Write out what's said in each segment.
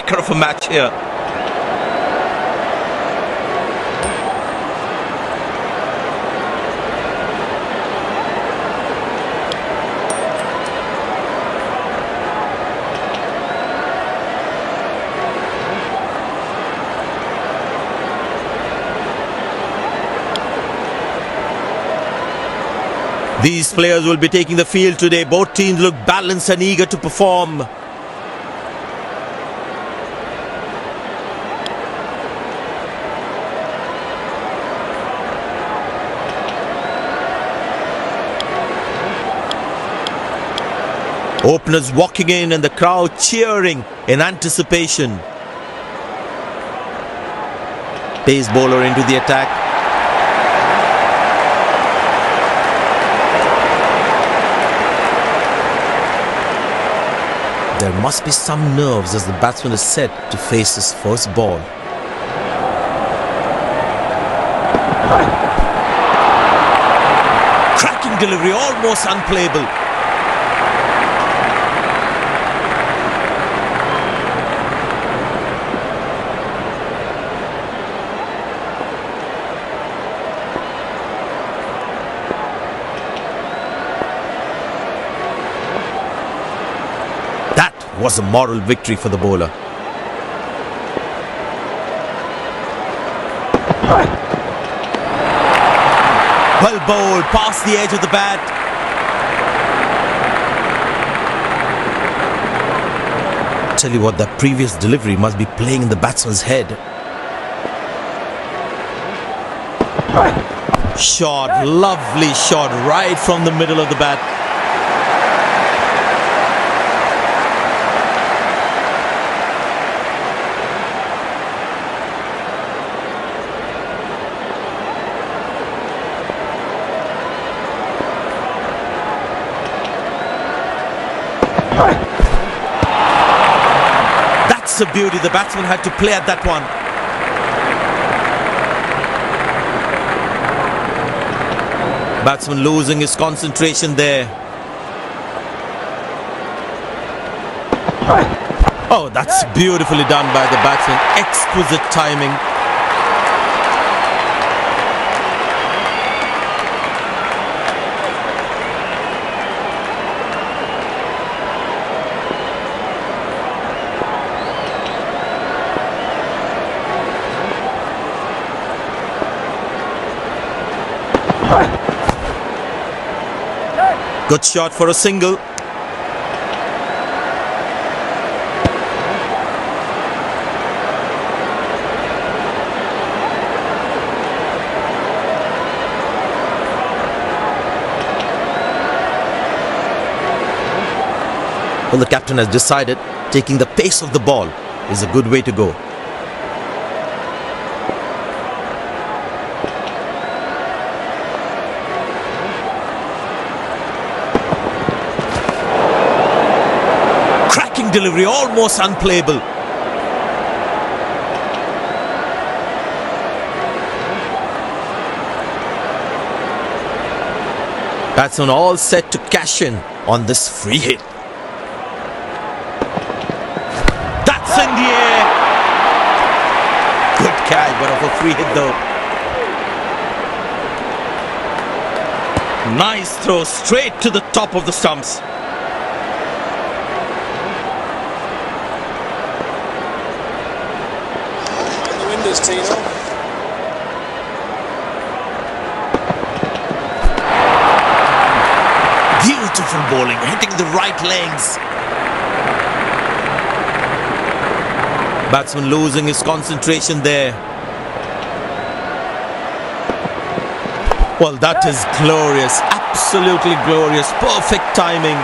cracker of a match here. These players will be taking the field today. Both teams look balanced and eager to perform. Openers walking in and the crowd cheering in anticipation. Pace bowler into the attack. There must be some nerves as the batsman is set to face his first ball. Cracking delivery, almost unplayable. Was a moral victory for the bowler. Well bowled, past the edge of the bat. Tell you what, that previous delivery must be playing in the batsman's head. Shot, lovely shot, right from the middle of the bat. That's a beauty. The batsman had to play at that one. Batsman losing his concentration there. Oh, that's beautifully done by the batsman. Exquisite timing. Good shot for a single. Well, the captain has decided taking the pace of the ball is a good way to go. Delivery almost unplayable. Batsman all set to cash in on this free hit. That's in the air. Good catch, but of a free hit though. Nice throw straight to the top of the stumps. Tino. Beautiful bowling, hitting the right legs. Batsman losing his concentration there. Well, that is glorious, absolutely glorious, perfect timing.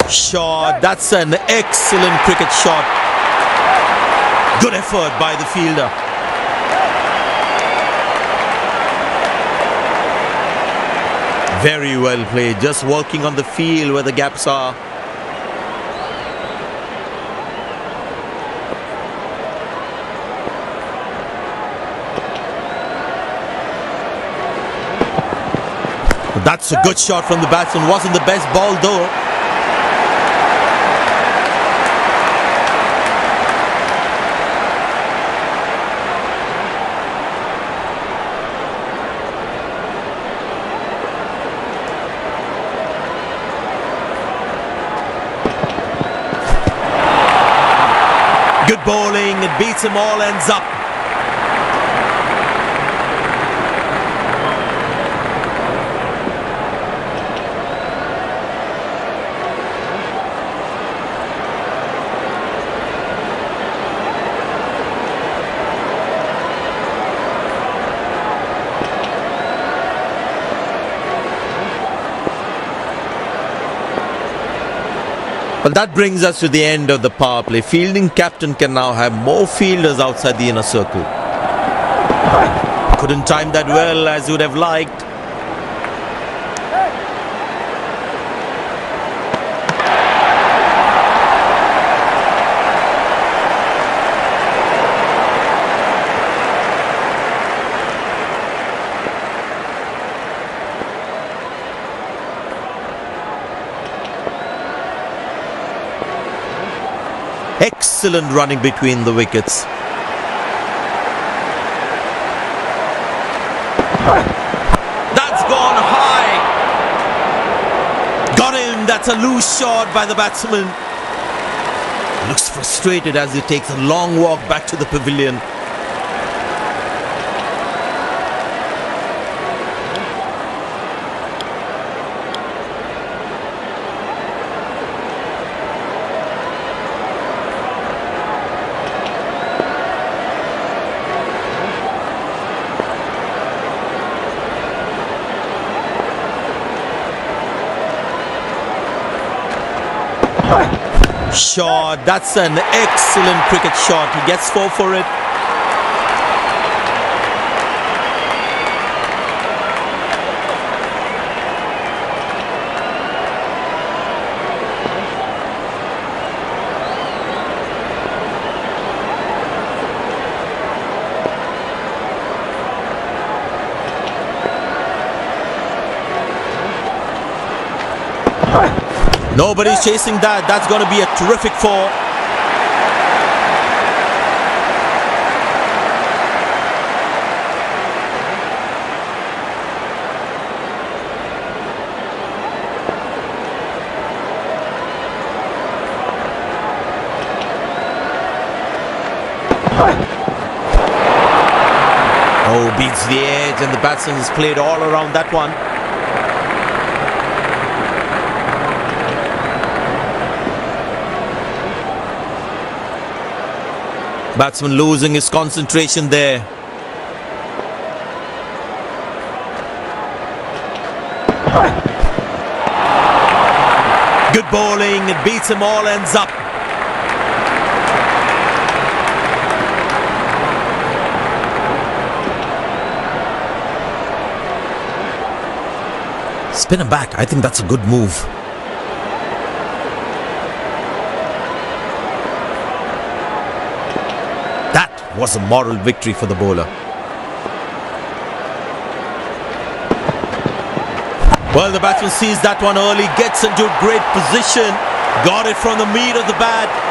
Shot, that's an excellent cricket shot. Good effort by the fielder. Very well played, just working on the field where the gaps are. That's a good shot from the batsman. Wasn't the best ball though. Good bowling. It beats him all ends up. Well, that brings us to the end of the power play. Fielding captain can now have more fielders outside the inner circle. Couldn't time that well as you would have liked. Excellent running between the wickets. That's gone high. Got him. That's a loose shot by the batsman. Looks frustrated as he takes a long walk back to the pavilion. Shot. That's an excellent cricket shot. He gets 4 for it. Nobody's chasing that. That's going to be a terrific 4. Oh, beats the edge and the batsman has played all around that one. Batsman losing his concentration there. Good bowling. It beats him all ends up. Spin him back. I think that's a good move. Was a moral victory for the bowler. Well, the batsman sees that one early, gets into a great position, got it from the meat of the bat.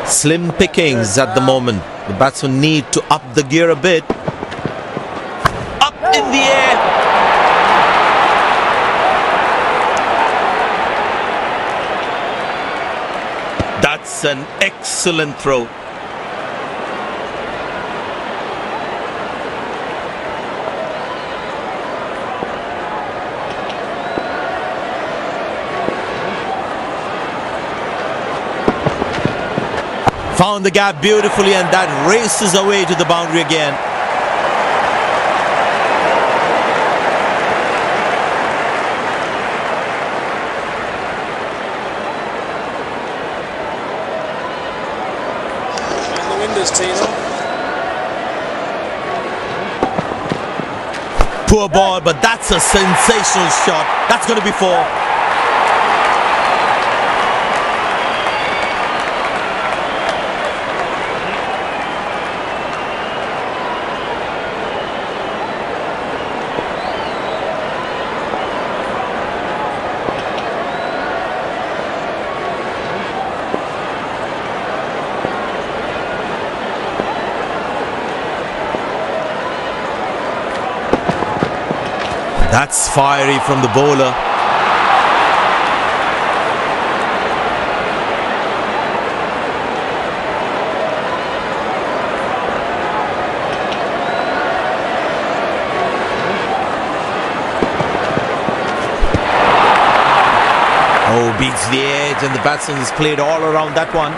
Slim pickings at the moment. The batsmen need to up the gear a bit. Up in the air. That's an excellent throw. Found the gap beautifully and that races away to the boundary again. In the windows, Tino. Poor ball, but that's a sensational shot. That's going to be four. That's fiery from the bowler. Oh, beats the edge, and the batsman has played all around that one.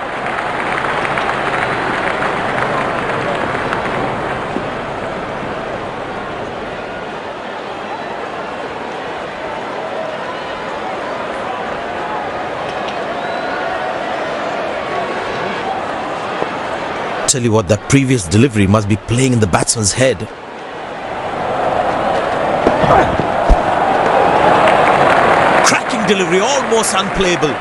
Tell you what, that previous delivery must be playing in the batsman's head. Cracking delivery, almost unplayable.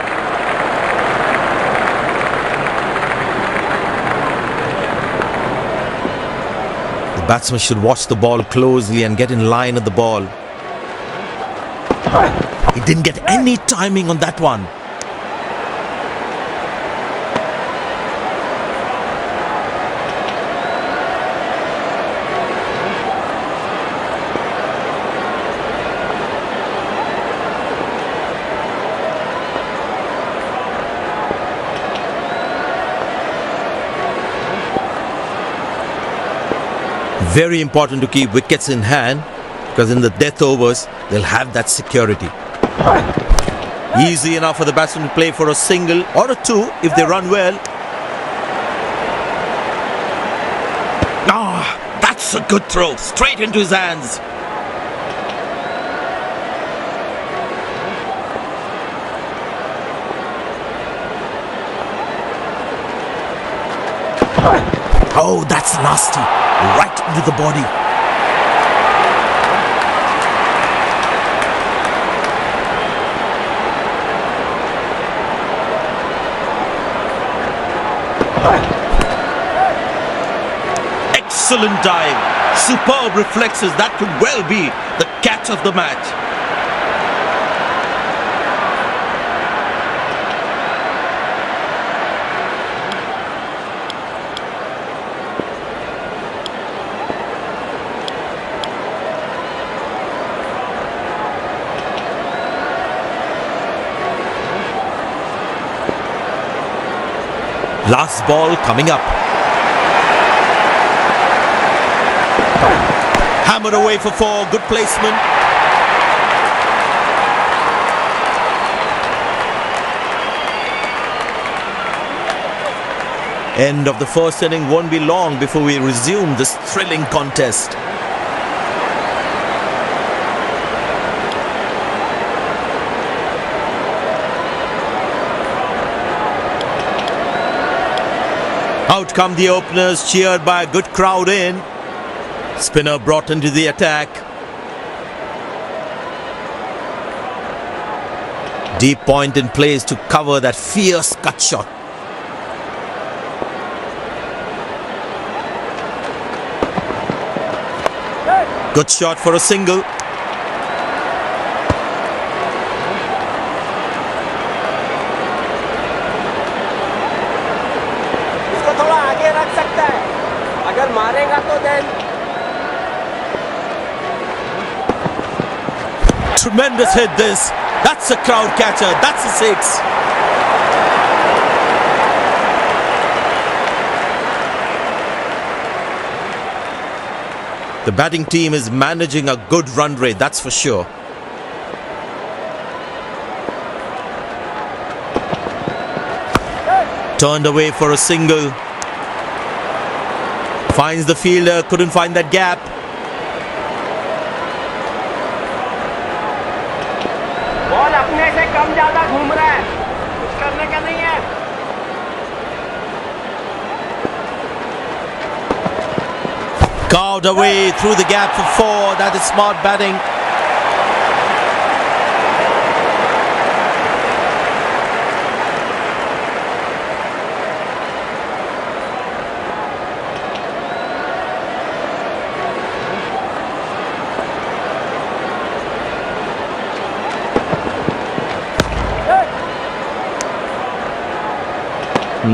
The batsman should watch the ball closely and get in line at the ball. He didn't get any timing on that one. Very important to keep wickets in hand, because in the death overs they'll have that security. Easy enough for the batsman to play for a single or a two if they run well. That's a good throw, straight into his hands. Oh, that's nasty. Right into the body. Excellent dive. Superb reflexes. That could well be the catch of the match. Last ball coming up. Hammered away for four. Good placement. End of the first inning won't be long before we resume this thrilling contest. Out come the openers, cheered by a good crowd in. Spinner brought into the attack. Deep point in place to cover that fierce cut shot. Good shot for a single. Tremendous hit this. That's a crowd catcher. That's a six. The batting team is managing a good run rate, that's for sure. Turned away for a single. Finds the fielder, couldn't find that gap. Ball अपने से कम ज्यादा घूम रहा है, कुछ करने का नहीं है. Carved away through the gap for 4. That is smart batting.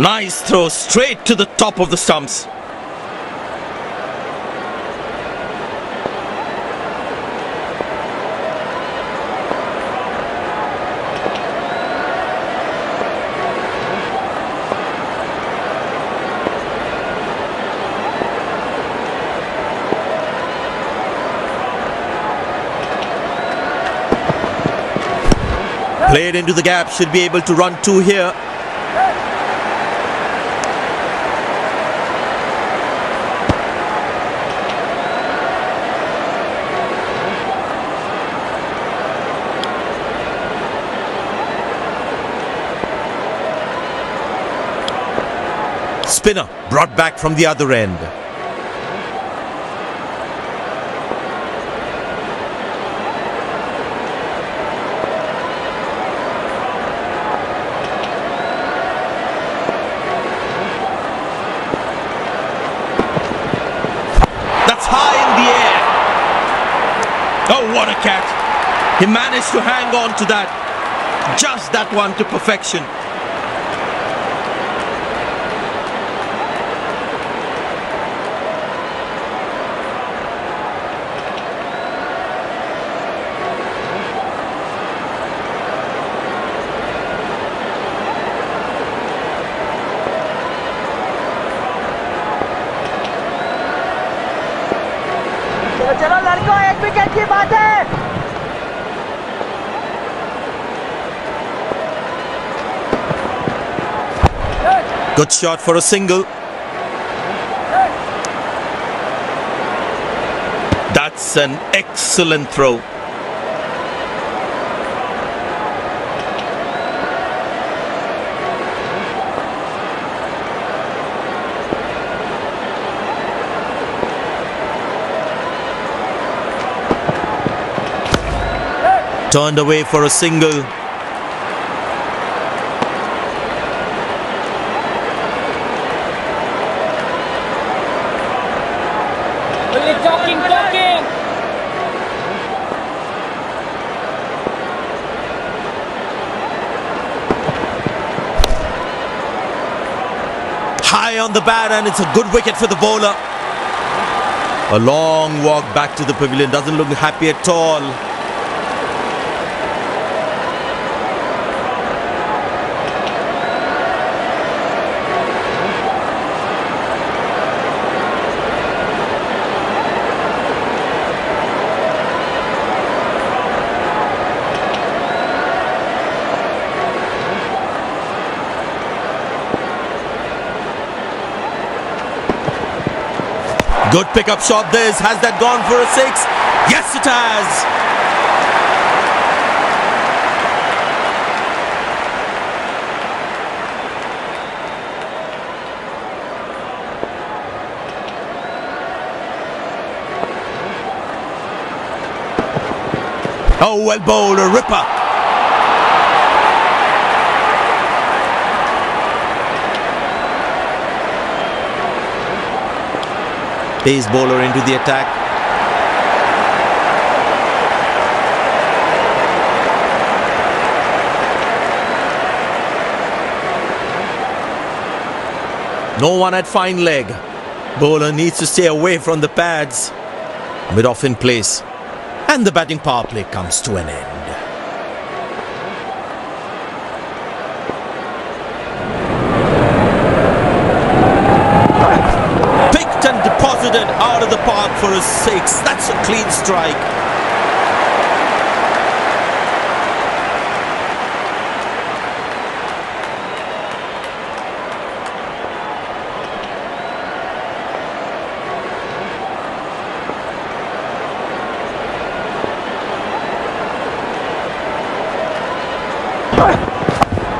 Nice throw straight to the top of the stumps. Played into the gap, should be able to run 2 here. Spinner brought back from the other end. That's high in the air. Oh, what a catch. He managed to hang on to that. Just that one to perfection. चलो लड़कों, 1 wicket की बात है। Good shot for a single. That's an excellent throw. Turned away for a single. Talking. High on the bat, and it's a good wicket for the bowler. A long walk back to the pavilion, doesn't look happy at all. Good pickup shot this. Has that gone for a 6? Yes, it has. Oh, well bowled, a ripper. Pace bowler into the attack. No one at fine leg. Bowler needs to stay away from the pads. Mid off in place. And the batting power play comes to an end. Deposited out of the park for a 6. That's a clean strike.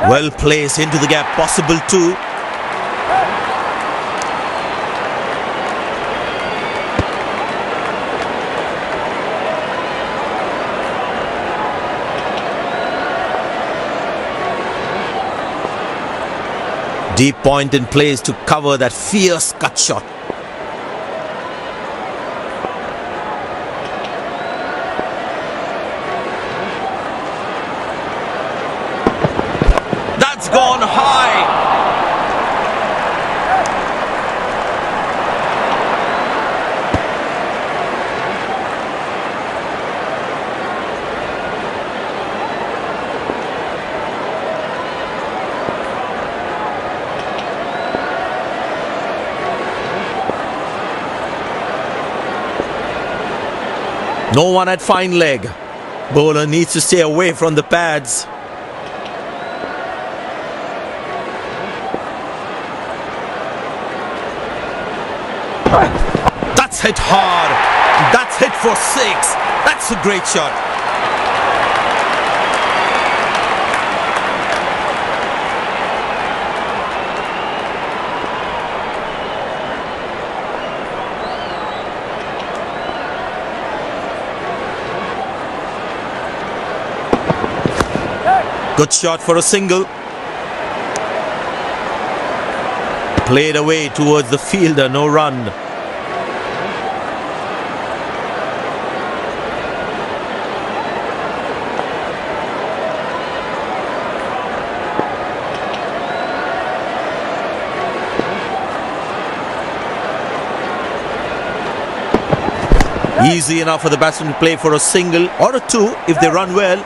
Well placed into the gap, possible 2. Deep point in place to cover that fierce cut shot. That's gone high. No one at fine leg. Bowler needs to stay away from the pads. That's hit hard. That's hit for 6. That's a great shot. Good shot for a single. Played away towards the fielder, no run. Easy enough for the batsman to play for a single or a 2 if they run well.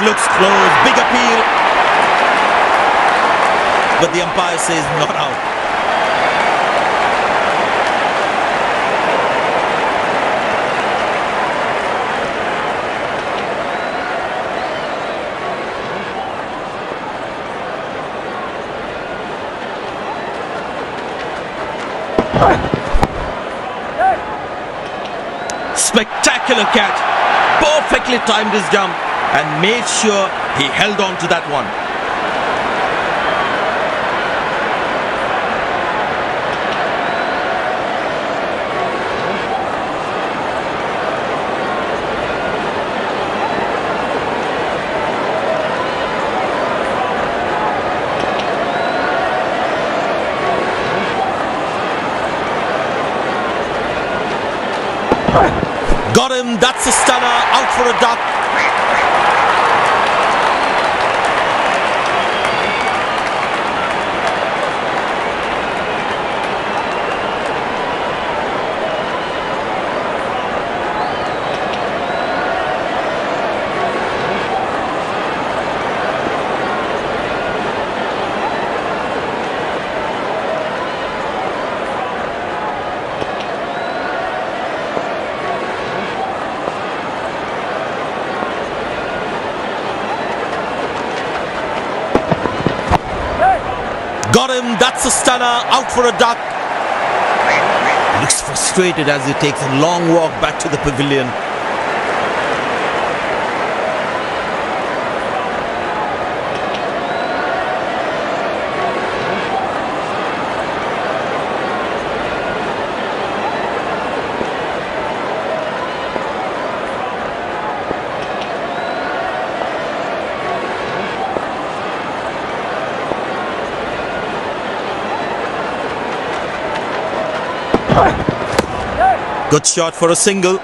Looks close, big appeal, but the umpire says not out. Spectacular catch, perfectly timed his jump and made sure he held on to that one. Got him, that's a stunner, out for a duck. Got him, that's a stunner, out for a duck. Looks frustrated as he takes a long walk back to the pavilion. Good shot for a single.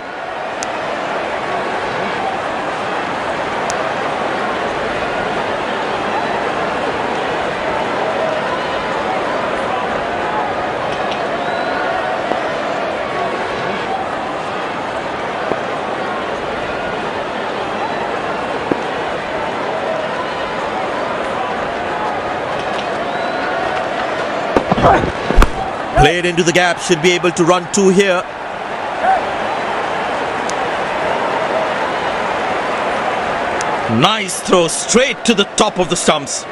Played into the gap, should be able to run 2 here. Nice throw straight to the top of the stumps.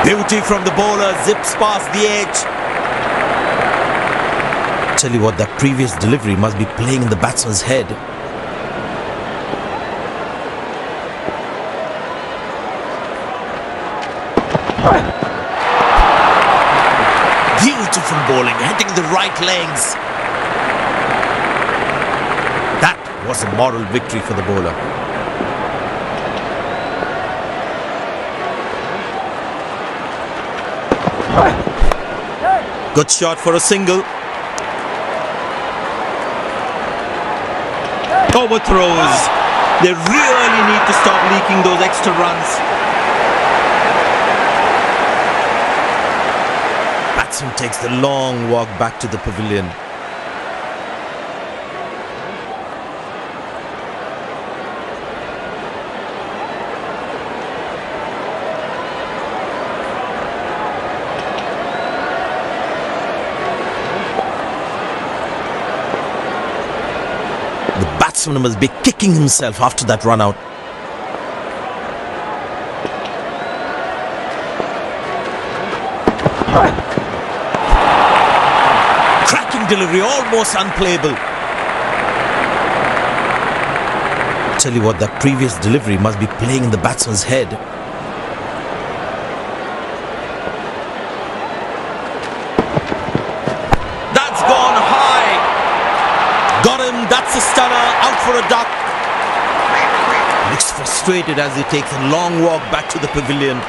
Beauty from the bowler, zips past the edge. Tell you what, that previous delivery must be playing in the batsman's head. Beautiful bowling, hitting the right legs. That was a moral victory for the bowler. Good shot for a single. Overthrows. They really need to stop leaking those extra runs. Batsman takes the long walk back to the pavilion. The batsman must be kicking himself after that run out. Cracking delivery, almost unplayable. Tell you what, that previous delivery must be playing in the batsman's head. That's gone high. Got him, that's a stunner, out for a duck. Looks frustrated as he takes a long walk back to the pavilion.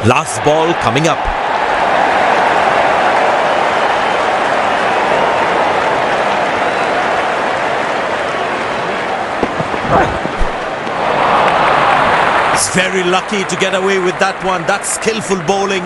Last ball coming up. He's very lucky to get away with that one. That's skillful bowling.